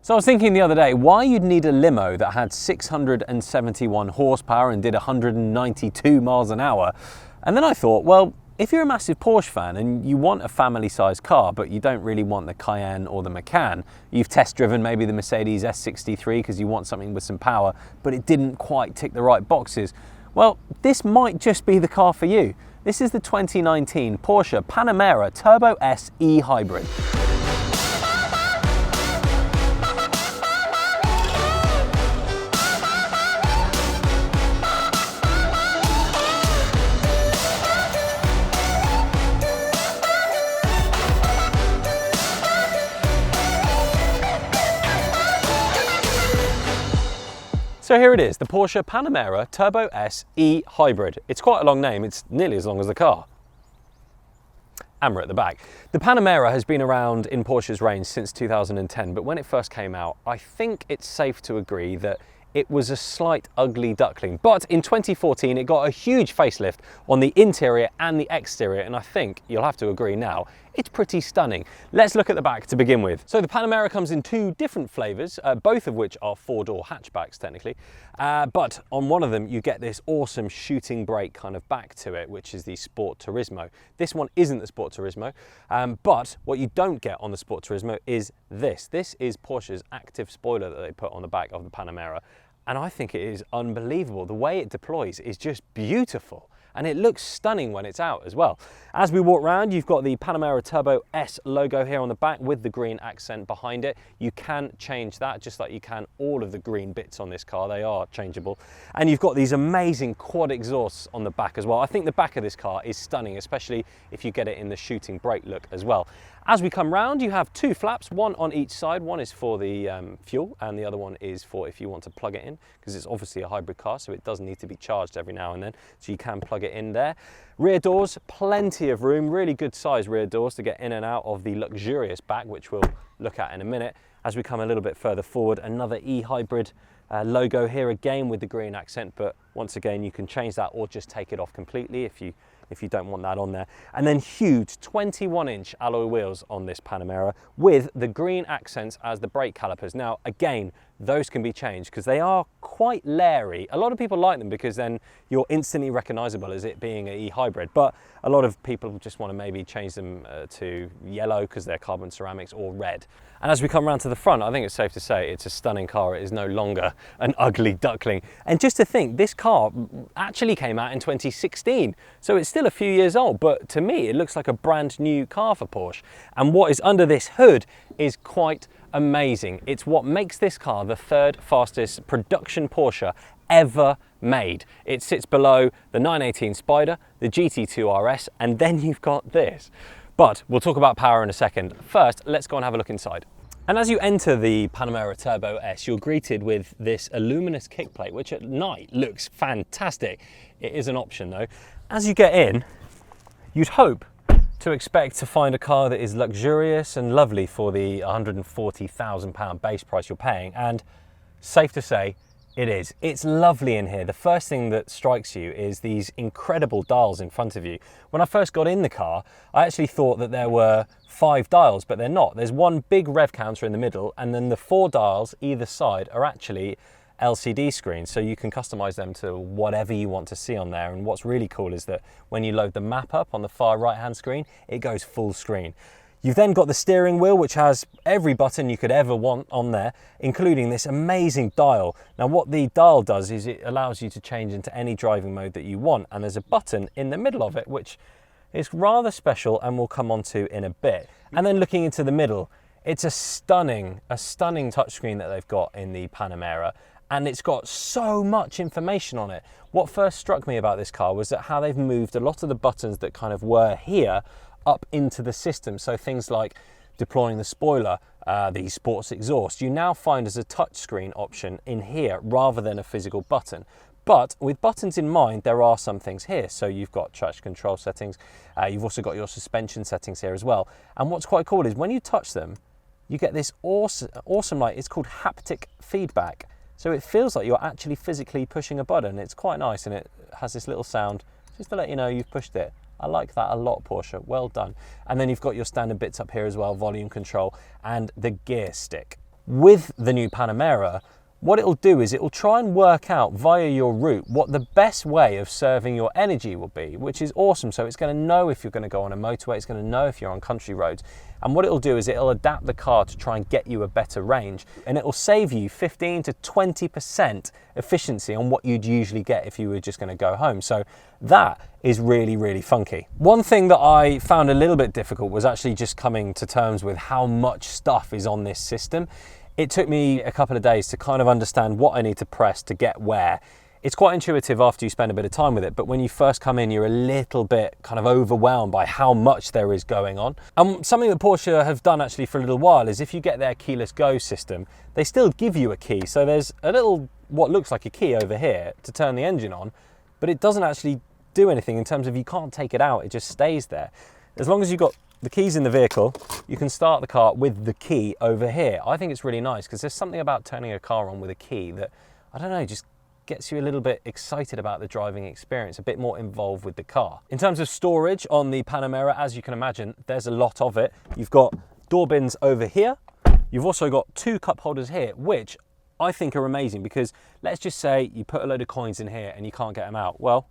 So I was thinking the other day why you'd need a limo that had 671 horsepower and did 192 miles an hour. And then I thought, well, if you're a massive Porsche fan and you want a family-sized car, but you don't really want the Cayenne or the Macan, you've test-driven maybe the Mercedes S63 because you want something with some power, but it didn't quite tick the right boxes. Well, this might just be the car for you. This is the 2019 Porsche Panamera Turbo S e-Hybrid. So here it is, the Porsche Panamera Turbo S e-Hybrid. It's quite a long name, it's nearly as long as the car. And we're at the back. The Panamera has been around in Porsche's range since 2010, but when it first came out, I think it's safe to agree that it was a slight ugly duckling. But in 2014, it got a huge facelift on the interior and the exterior, and I think you'll have to agree now, it's pretty stunning. Let's look at the back to begin with. So the Panamera comes in two different flavors, both of which are four-door hatchbacks technically, but on one of them you get this awesome shooting brake kind of back to it, which is the Sport Turismo. This one isn't the Sport Turismo, but what you don't get on the Sport Turismo is this. This is Porsche's active spoiler that they put on the back of the Panamera, and I think it is unbelievable. The way it deploys is just beautiful. And it looks stunning when it's out as well. As we walk around, you've got the Panamera Turbo S logo here on the back with the green accent behind it. You can change that just like you can all of the green bits on this car. They are changeable. And you've got these amazing quad exhausts on the back as well. I think the back of this car is stunning, especially if you get it in the shooting brake look as well. As we come round, you have two flaps, one on each side. One is for the fuel and the other one is for if you want to plug it in, because it's obviously a hybrid car, so it does need to be charged every now and then, so you can plug it in there. Rear doors, plenty of room, really good size rear doors to get in and out of the luxurious back, which we'll look at in a minute. As we come a little bit further forward, another e-hybrid logo here again with the green accent, but once again you can change that or just take it off completely if you don't want that on there. And then huge 21-inch alloy wheels on this Panamera with the green accents as the brake calipers. Now again, those can be changed because they are quite leery. A lot of people like them because then you're instantly recognizable as it being an e-hybrid, but a lot of people just want to maybe change them to yellow because they're carbon ceramics, or red. And as we come around to the front, I think it's safe to say it's a stunning car. It is no longer an ugly duckling. And just to think, this car actually came out in 2016, so it's still a few years old, but to me it looks like a brand new car for Porsche. And what is under this hood is quite amazing. It's what makes this car the third fastest production Porsche ever made. It sits below the 918 Spyder, the GT2 RS, and then you've got this. But we'll talk about power in a second. First, let's go and have a look inside. And as you enter the Panamera Turbo S, you're greeted with this luminous kick plate, which at night looks fantastic. It is an option though. As you get in, you'd hope to expect to find a car that is luxurious and lovely for the £140,000 base price you're paying, and safe to say, it is. It's lovely in here. The first thing that strikes you is these incredible dials in front of you. When I first got in the car, I actually thought that there were 5 dials, but they're not. There's one big rev counter in the middle, and then the 4 dials either side are actually LCD screens, so you can customize them to whatever you want to see on there. And what's really cool is that when you load the map up on the far right hand screen, it goes full screen. You've then got the steering wheel, which has every button you could ever want on there, including this amazing dial. Now what the dial does is it allows you to change into any driving mode that you want, and there's a button in the middle of it which is rather special and we'll come on to in a bit. And then looking into the middle, it's a stunning touchscreen that they've got in the Panamera, and it's got so much information on it. What first struck me about this car was that how they've moved a lot of the buttons that kind of were here up into the system. So things like deploying the spoiler, the sports exhaust, you now find as a touchscreen option in here rather than a physical button. But with buttons in mind, there are some things here. So you've got traction control settings, you've also got your suspension settings here as well. And what's quite cool is when you touch them, you get this awesome like, it's called haptic feedback. So it feels like you're actually physically pushing a button. It's quite nice, and it has this little sound just to let you know you've pushed it. I like that a lot, Porsche, well done. And then you've got your standard bits up here as well, volume control and the gear stick. with the new Panamera, what it'll do is it'll try and work out via your route what the best way of serving your energy will be, which is awesome. So it's going to know if you're going to go on a motorway, it's going to know if you're on country roads. And what it'll do is it'll adapt the car to try and get you a better range, and it'll save you 15 to 20% efficiency on what you'd usually get if you were just going to go home. So that is really, really funky. One thing that I found a little bit difficult was actually just coming to terms with how much stuff is on this system. It took me a couple of days to kind of understand what I need to press to get where. It's quite intuitive after you spend a bit of time with it, but when you first come in, you're a little bit kind of overwhelmed by how much there is going on. And something that Porsche have done actually for a little while is if you get their keyless go system, they still give you a key. So there's a little, what looks like a key over here to turn the engine on, but it doesn't actually do anything in terms of you can't take it out, it just stays there. As long as you've got the keys in the vehicle, you can start the car with the key over here. I think it's really nice because there's something about turning a car on with a key that, I don't know, just gets you a little bit excited about the driving experience, a bit more involved with the car. In terms of storage on the Panamera, as you can imagine, there's a lot of it. You've got door bins over here. You've also got 2 cup holders here, which I think are amazing because let's just say you put a load of coins in here and you can't get them out. Well,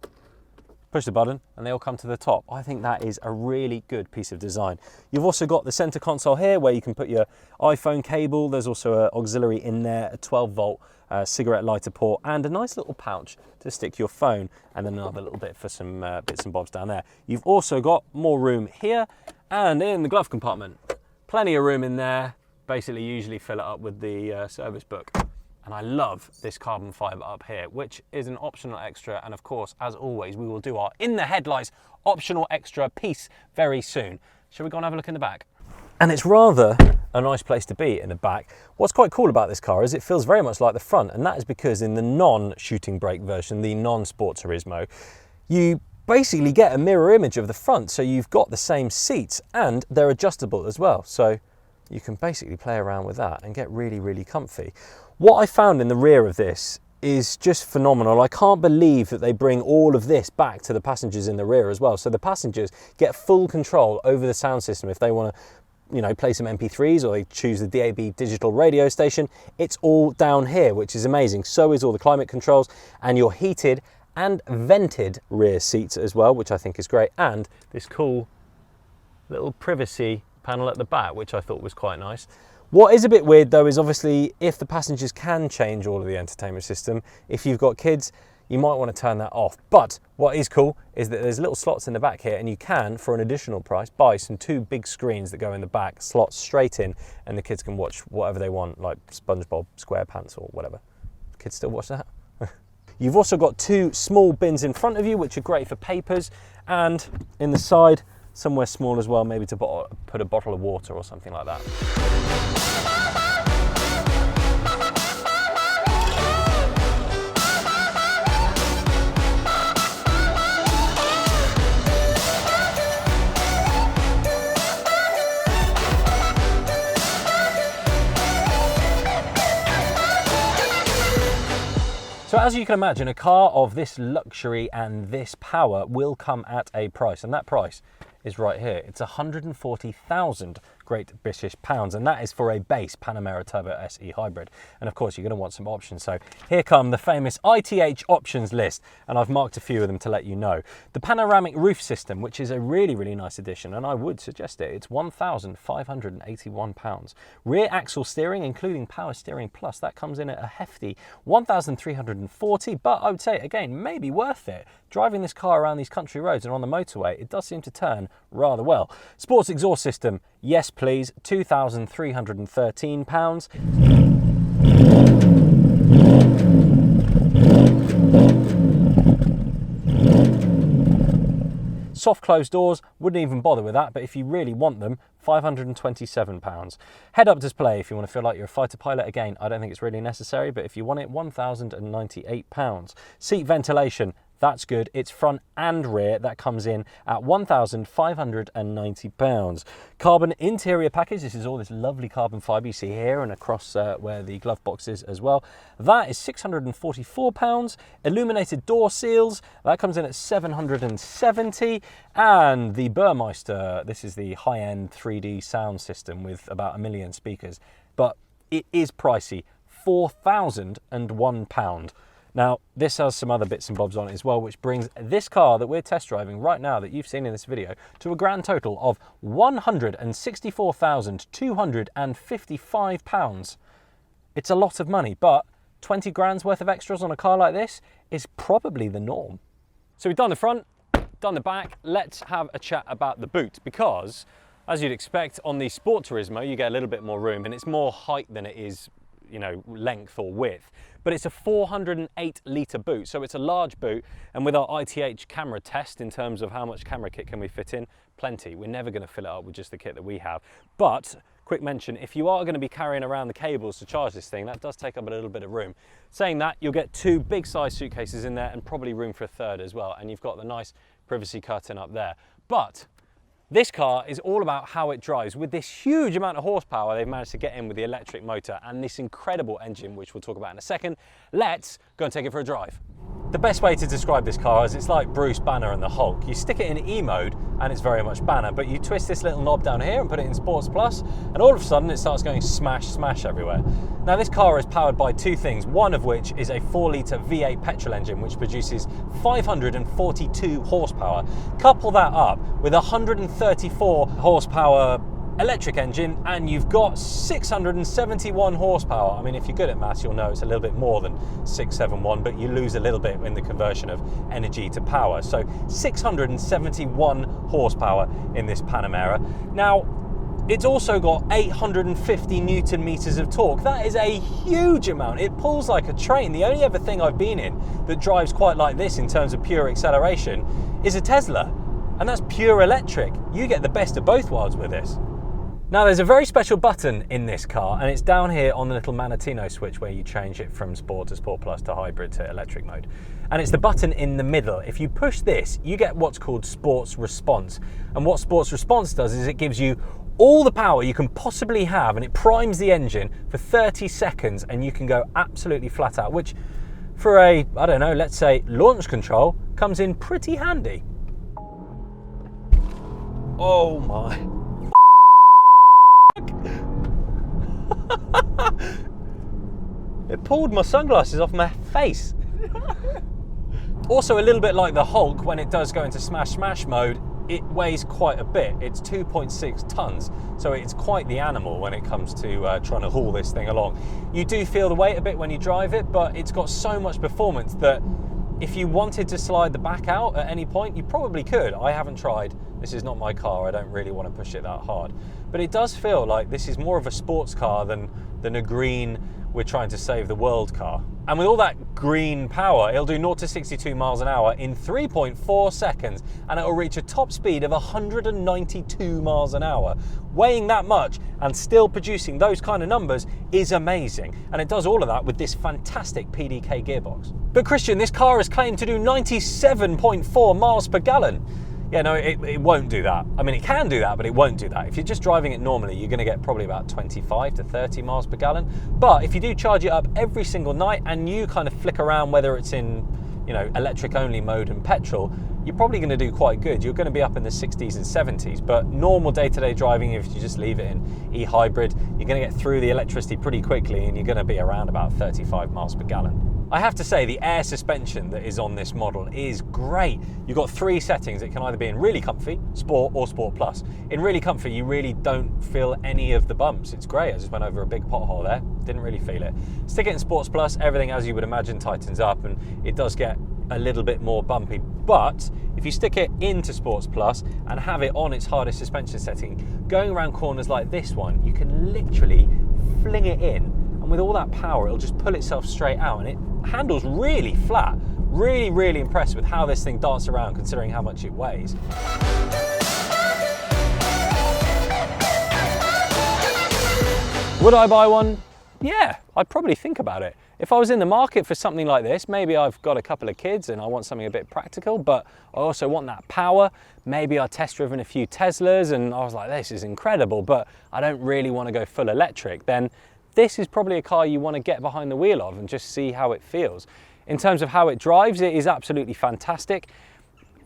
push the button and they all come to the top. I think that is a really good piece of design. You've also got the center console here where you can put your iPhone cable. There's also an auxiliary in there, a 12-volt cigarette lighter port, and a nice little pouch to stick your phone, and then another little bit for some bits and bobs down there. You've also got more room here and in the glove compartment. Plenty of room in there. Basically, usually fill it up with the service book. And I love this carbon fibre up here, which is an optional extra. And of course, as always, we will do our in the headlights optional extra piece very soon. Shall we go and have a look in the back? And it's rather a nice place to be in the back. What's quite cool about this car is it feels very much like the front, and that is because in the non-shooting brake version, the non-Sport Turismo, you basically get a mirror image of the front. So you've got the same seats and they're adjustable as well. So you can basically play around with that and get really, really comfy. What I found in the rear of this is just phenomenal. I can't believe that they bring all of this back to the passengers in the rear as well. So the passengers get full control over the sound system if they want to, you know, play some MP3s or they choose the DAB digital radio station. It's all down here, which is amazing. So is all the climate controls and your heated and vented rear seats as well, which I think is great. And this cool little privacy panel at the back, which I thought was quite nice. What is a bit weird though is obviously if the passengers can change all of the entertainment system, if you've got kids, you might want to turn that off. But what is cool is that there's little slots in the back here, and you can, for an additional price, buy some 2 big screens that go in the back, slots straight in, and the kids can watch whatever they want, like SpongeBob SquarePants or whatever. Kids still watch that? You've also got 2 small bins in front of you, which are great for papers, and in the side, somewhere small as well, maybe to put a bottle of water or something like that. So as you can imagine, a car of this luxury and this power will come at a price, and that price is right here. It's 140,000 Great British pounds, and that is for a base Panamera Turbo SE hybrid. And of course, you're going to want some options. So here come the famous ITH options list, and I've marked a few of them to let you know. The panoramic roof system, which is a really, really nice addition, and I would suggest it. It's £1,581. Rear axle steering, including power steering plus, that comes in at a hefty £1,340, but I would say, again, maybe worth it. Driving this car around these country roads and on the motorway, it does seem to turn rather well. Sports exhaust system, yes please, £2,313. Soft closed doors, wouldn't even bother with that, but if you really want them, £527. Head-up display, if you want to feel like you're a fighter pilot, again, I don't think it's really necessary, but if you want it, £1,098. Seat ventilation, that's good. It's front and rear. That comes in at £1,590. Carbon interior package. This is all this lovely carbon fibre you see here and across where the glove box is as well. That is £644. Illuminated door seals. That comes in at £770. And the Burmeister. This is the high-end 3D sound system with about 1 million speakers. But it is pricey, £4,001. Now, this has some other bits and bobs on it as well, which brings this car that we're test driving right now that you've seen in this video to a grand total of £164,255. It's a lot of money, but 20 grand's worth of extras on a car like this is probably the norm. So we've done the front, done the back. Let's have a chat about the boot, because as you'd expect on the Sport Turismo, you get a little bit more room and it's more height than it is, you know, length or width. But it's a 408 litre boot, so it's a large boot, and with our ITH camera test in terms of how much camera kit can we fit in, plenty. We're never going to fill it up with just the kit that we have. But quick mention, if you are going to be carrying around the cables to charge this thing, that does take up a little bit of room. Saying that, you'll get 2 big size suitcases in there and probably room for a third as well, and you've got the nice privacy curtain up there. But this car is all about how it drives. With this huge amount of horsepower they've managed to get in with the electric motor and this incredible engine, which we'll talk about in a second, let's go and take it for a drive. The best way to describe this car is it's like Bruce Banner and the Hulk. You stick it in E mode and it's very much Banner, but you twist this little knob down here and put it in Sports Plus, and all of a sudden it starts going smash, smash everywhere. Now this car is powered by 2 things, one of which is a 4-litre V8 petrol engine which produces 542 horsepower. Couple that up with 134 horsepower electric engine and you've got 671 horsepower. I mean, if you're good at maths, you'll know it's a little bit more than 671, but you lose a little bit in the conversion of energy to power. So 671 horsepower in this Panamera. Now, it's also got 850 Newton meters of torque. That is a huge amount. It pulls like a train. The only other thing I've been in that drives quite like this in terms of pure acceleration is a Tesla, and that's pure electric. You get the best of both worlds with this. Now there's a very special button in this car, and it's down here on the little Manatino switch where you change it from Sport to Sport Plus to Hybrid to electric mode. And it's the button in the middle. If you push this, you get what's called Sports Response. And what Sports Response does is it gives you all the power you can possibly have, and it primes the engine for 30 seconds and you can go absolutely flat out, which for a, I don't know, let's say launch control, comes in pretty handy. Oh my. It pulled my sunglasses off my face. Also, a little bit like the Hulk, when it does go into smash mode, it weighs quite a bit. It's 2.6 tons, so it's quite the animal when it comes to trying to haul this thing along. You do feel the weight a bit when you drive it, but it's got so much performance that if you wanted to slide the back out at any point, you probably could. I haven't tried. This is not my car. I don't really want to push it that hard. But it does feel like this is more of a sports car than a green, we're trying to save the world car. And with all that green power, it'll do 0 to 62 miles an hour in 3.4 seconds, and it'll reach a top speed of 192 miles an hour. Weighing that much and still producing those kind of numbers is amazing. And it does all of that with this fantastic PDK gearbox. But Christian, this car is claimed to do 97.4 miles per gallon. Yeah, no, it won't do that. I mean, it can do that, but it won't do that. If you're just driving it normally, you're gonna get probably about 25 to 30 miles per gallon. But if you do charge it up every single night and you kind of flick around, whether it's in, you know, electric only mode and petrol, you're probably gonna do quite good. You're gonna be up in the 60s and 70s, but normal day-to-day driving, if you just leave it in e-hybrid, you're gonna get through the electricity pretty quickly and you're gonna be around about 35 miles per gallon. I have to say, the air suspension that is on this model is great. You've got 3 settings. It can either be in really comfy, Sport, or Sport Plus. In really comfy, you really don't feel any of the bumps. It's great. I just went over a big pothole there. Didn't really feel it. Stick it in Sports Plus, everything, as you would imagine, tightens up, and it does get a little bit more bumpy. But if you stick it into Sports Plus and have it on its hardest suspension setting, going around corners like this one, you can literally fling it in, and with all that power, it'll just pull itself straight out, and it handles really flat. Really impressed with how this thing darts around considering how much it weighs. Would I buy one? Yeah, I'd probably think about it. If I was in the market for something like this, maybe I've got a couple of kids and I want something a bit practical, but I also want that power. Maybe I test driven a few Teslas and I was like, this is incredible, but I don't really want to go full electric. Then this is probably a car you want to get behind the wheel of and just see how it feels. In terms of how it drives, it is absolutely fantastic.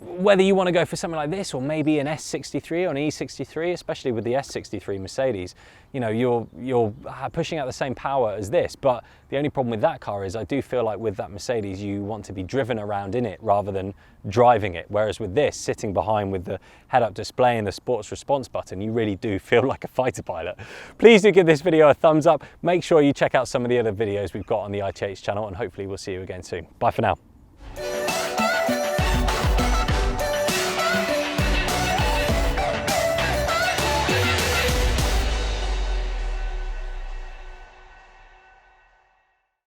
whether you want to go for something like this or maybe an S63 or an E63, especially with the S63 Mercedes, you know, you're pushing out the same power as this. But the only problem with that car is I do feel like with that Mercedes, you want to be driven around in it rather than driving it. Whereas with this, sitting behind with the head-up display and the sports response button, you really do feel like a fighter pilot. Please do give this video a thumbs up. Make sure you check out some of the other videos we've got on the ITH channel, and hopefully we'll see you again soon. Bye for now.